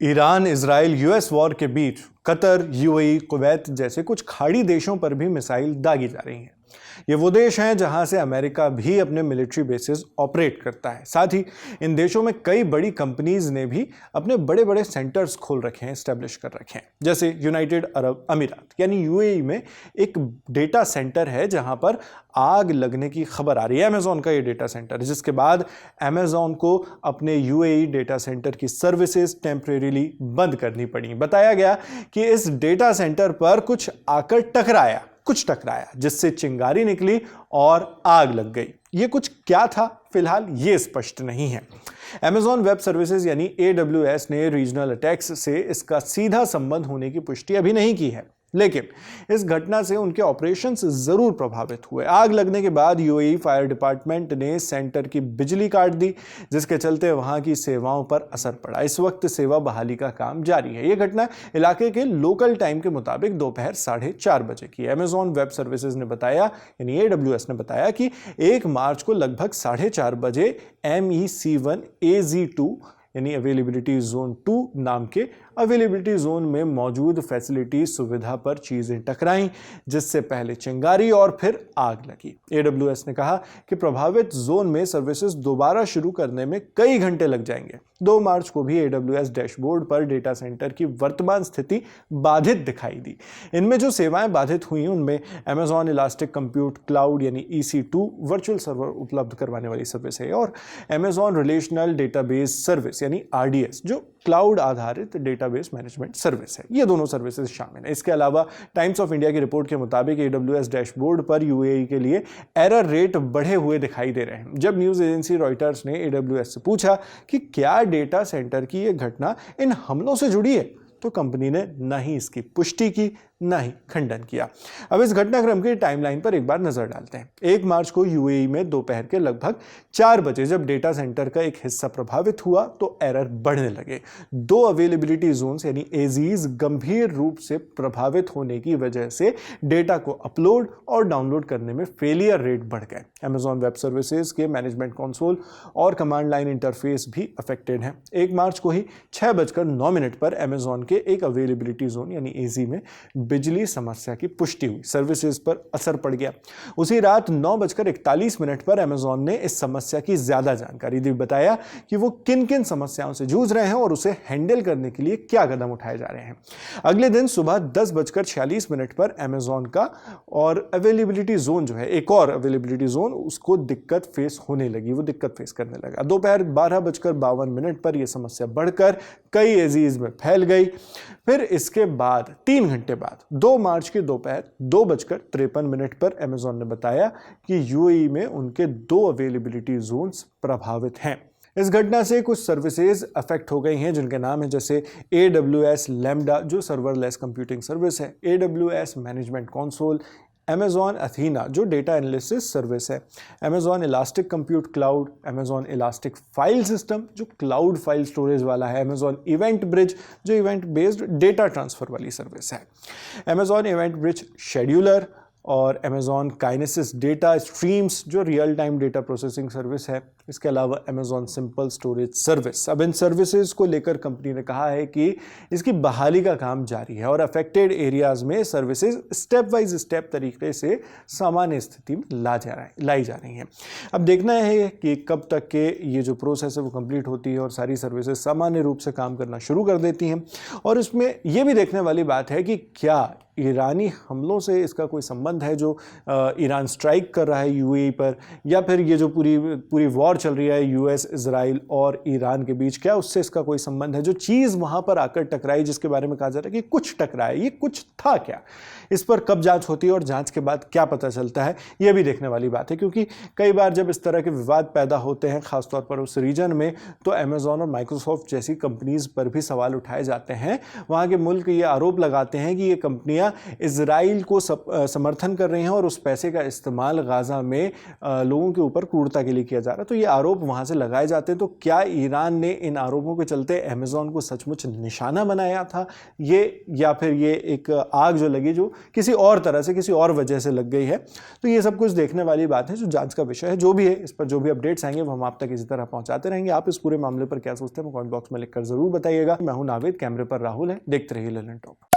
Iran Israel US war के बीच Qatar, UAE, Kuwait जैसे कुछ खाड़ी देशों पर भी मिसाइल दागी जा रही हैं। ये वो देश हैं जहां से अमेरिका भी अपने मिलिट्री बेसिस ऑपरेट करता है। साथ ही इन देशों में कई बड़ी कंपनीज ने भी अपने बड़े बड़े सेंटर्स खोल रखे हैं, एस्टेब्लिश कर रखे हैं। जैसे यूनाइटेड अरब अमीरात यानी यूएई में एक डेटा सेंटर है जहां पर आग लगने की खबर आ रही है। अमेजॉन का ये डेटा सेंटर है, जिसके बाद अमेजॉन को अपने यूएई डेटा सेंटर की सर्विसेज टेम्परेरीली बंद करनी पड़ी। बताया गया कि इस डेटा सेंटर पर कुछ आकर टकराया जिससे चिंगारी निकली और आग लग गई। ये कुछ क्या था, फिलहाल ये स्पष्ट नहीं है। Amazon वेब सर्विसेज यानी AWS ने रीजनल अटैक्स से इसका सीधा संबंध होने की पुष्टि अभी नहीं की है, लेकिन इस घटना से उनके ऑपरेशंस जरूर प्रभावित हुए। आग लगने के बाद यूएई फायर डिपार्टमेंट ने सेंटर की बिजली काट दी, जिसके चलते वहां की सेवाओं पर असर पड़ा। इस वक्त सेवा बहाली का काम जारी है। यह घटना इलाके के लोकल टाइम के मुताबिक दोपहर 4:30 बजे की। Amazon वेब सर्विसेज ने बताया, यानी AWS ने बताया कि 1 मार्च को लगभग 4:30 बजे MEC1 AZ2 यानी अवेलेबिलिटी जोन 2 नाम के अवेलेबिलिटी जोन में मौजूद फैसिलिटी सुविधा पर चीजें टकराईं, जिससे पहले चिंगारी और फिर आग लगी। AWS ने कहा कि प्रभावित जोन में सर्विसेज दोबारा शुरू करने में कई घंटे लग जाएंगे। 2 मार्च को भी AWS डैशबोर्ड पर डेटा सेंटर की वर्तमान स्थिति बाधित दिखाई दी। इनमें जो सेवाएं बाधित हुई उनमें Amazon इलास्टिक कंप्यूट क्लाउड यानी EC2 वर्चुअल सर्वर उपलब्ध करवाने वाली सर्विस है, और Amazon रिलेशनल डेटाबेस सर्विस यानी RDS जो क्लाउड आधारित डेटाबेस मैनेजमेंट सर्विस है। ये दोनों सर्विसेज शामिल हैं। इसके अलावा टाइम्स ऑफ इंडिया की रिपोर्ट के मुताबिक AWS डैशबोर्ड पर यूएई के लिए एरर रेट बढ़े हुए दिखाई दे रहे हैं। जब न्यूज एजेंसी रॉयटर्स ने AWS से पूछा कि क्या डेटा सेंटर की यह घटना इन हमलों से जुड़ी है, तो कंपनी ने न ही इसकी पुष्टि की न ही खंडन किया। अब इस घटनाक्रम की टाइमलाइन पर एक बार नजर डालते हैं। 1 मार्च को यूएई में दोपहर के लगभग 4 बजे जब डेटा सेंटर का एक हिस्सा प्रभावित हुआ तो एरर बढ़ने लगे। 2 अवेलेबिलिटी जोन्स यानी एजीज गंभीर रूप से प्रभावित होने की वजह से डेटा को अपलोड और डाउनलोड करने में फेलियर रेट बढ़ गए। Amazon वेब सर्विसेज के मैनेजमेंट कंसोल और कमांड लाइन इंटरफेस भी अफेक्टेड है। 1 मार्च को ही 6:09 पर Amazon के एक अवेलेबिलिटी जोन यानी एजी में बिजली समस्या की पुष्टि हुई। सर्विसेज पर असर पड़ गया। उसी रात 9:41 पर Amazon ने इस समस्या की ज्यादा जानकारी दी। बताया कि वो किन किन समस्याओं से जूझ रहे हैं और उसे हैंडल करने के लिए क्या कदम उठाए जा रहे हैं। अगले दिन सुबह 10:46 पर Amazon का और अवेलेबिलिटी जोन जो है, एक और अवेलेबिलिटी जोन, उसको दिक्कत फेस होने लगी, वो दिक्कत फेस करने लगा। दोपहर 12:52 पर यह समस्या बढ़कर कई एजीज में फैल गई। फिर इसके बाद 3 घंटे बाद 2 मार्च के दोपहर 2:53 पर Amazon ने बताया कि यूएई में उनके 2 अवेलेबिलिटी जोन्स प्रभावित हैं। इस घटना से कुछ सर्विसेज अफेक्ट हो गई हैं जिनके नाम है जैसे AWS लैम्डा जो सर्वरलेस कंप्यूटिंग सर्विस है, AWS management console, Amazon Athena जो डेटा एनालिसिस सर्विस है, Amazon elastic compute cloud, Amazon elastic file system जो क्लाउड फाइल स्टोरेज वाला है, Amazon इवेंट ब्रिज जो इवेंट बेस्ड डेटा ट्रांसफर वाली service है, Amazon इवेंट ब्रिज शेड्यूलर और Amazon kinesis data streams जो real time data processing service है। इसके अलावा Amazon सिंपल स्टोरेज सर्विस। अब इन सर्विसेज को लेकर कंपनी ने कहा है कि इसकी बहाली का काम जारी है और अफेक्टेड एरियाज में सर्विसेज स्टेप बाय स्टेप तरीके से सामान्य स्थिति में लाई जा रही हैं। अब देखना है कि कब तक के ये जो प्रोसेस है वो कंप्लीट होती है और सारी सर्विसेज सामान्य रूप से काम करना शुरू कर देती हैं। और इसमें यह भी देखने वाली बात है कि क्या ईरानी हमलों से इसका कोई संबंध है, जो ईरान स्ट्राइक कर रहा है यूएई पर, या फिर ये जो पूरी वॉर चल रही है यूएस, इजराइल और ईरान के बीच, क्या उससे इसका कोई संबंध है। जो चीज़ वहाँ पर आकर टकराई जिसके बारे में कहा जा रहा है कि कुछ टकराया, ये कुछ था क्या, इस पर कब जांच होती है और जांच के बाद क्या पता चलता है, यह भी देखने वाली बात है। क्योंकि कई बार जब इस तरह के विवाद पैदा होते हैं खासतौर पर उस रीजन में, तो Amazon और माइक्रोसॉफ्ट जैसी कंपनीज पर भी सवाल उठाए जाते हैं। वहाँ के मुल्क ये आरोप लगाते हैं कि ये कंपनियाँ कंपनियां इजराइल को समर्थन कर रही हैं और उस पैसे का इस्तेमाल गाजा में लोगों के ऊपर क्रूरता के लिए किया जा रहा है। तो ये आरोप वहां से लगाए जाते हैं। तो क्या ईरान ने इन आरोपों के चलते अमेज़न को सचमुच निशाना बनाया था ये, या फिर ये एक आग जो लगी जो किसी और तरह से किसी और वजह से लग गई है? तो ये सब कुछ देखने वाली बात है, जो जांच का विषय है। जो भी है, इस पर जो भी अपडेट्स आएंगे वो हम आप तक इसी तरह पहुंचाते रहेंगे। आप इस पूरे मामले पर क्या सोचते हैं, कमेंट बॉक्स में लिखकर जरूर बताइएगा। मैं हूं नावेद, कैमरे पर राहुल है। देखते रहिए ललन टॉप।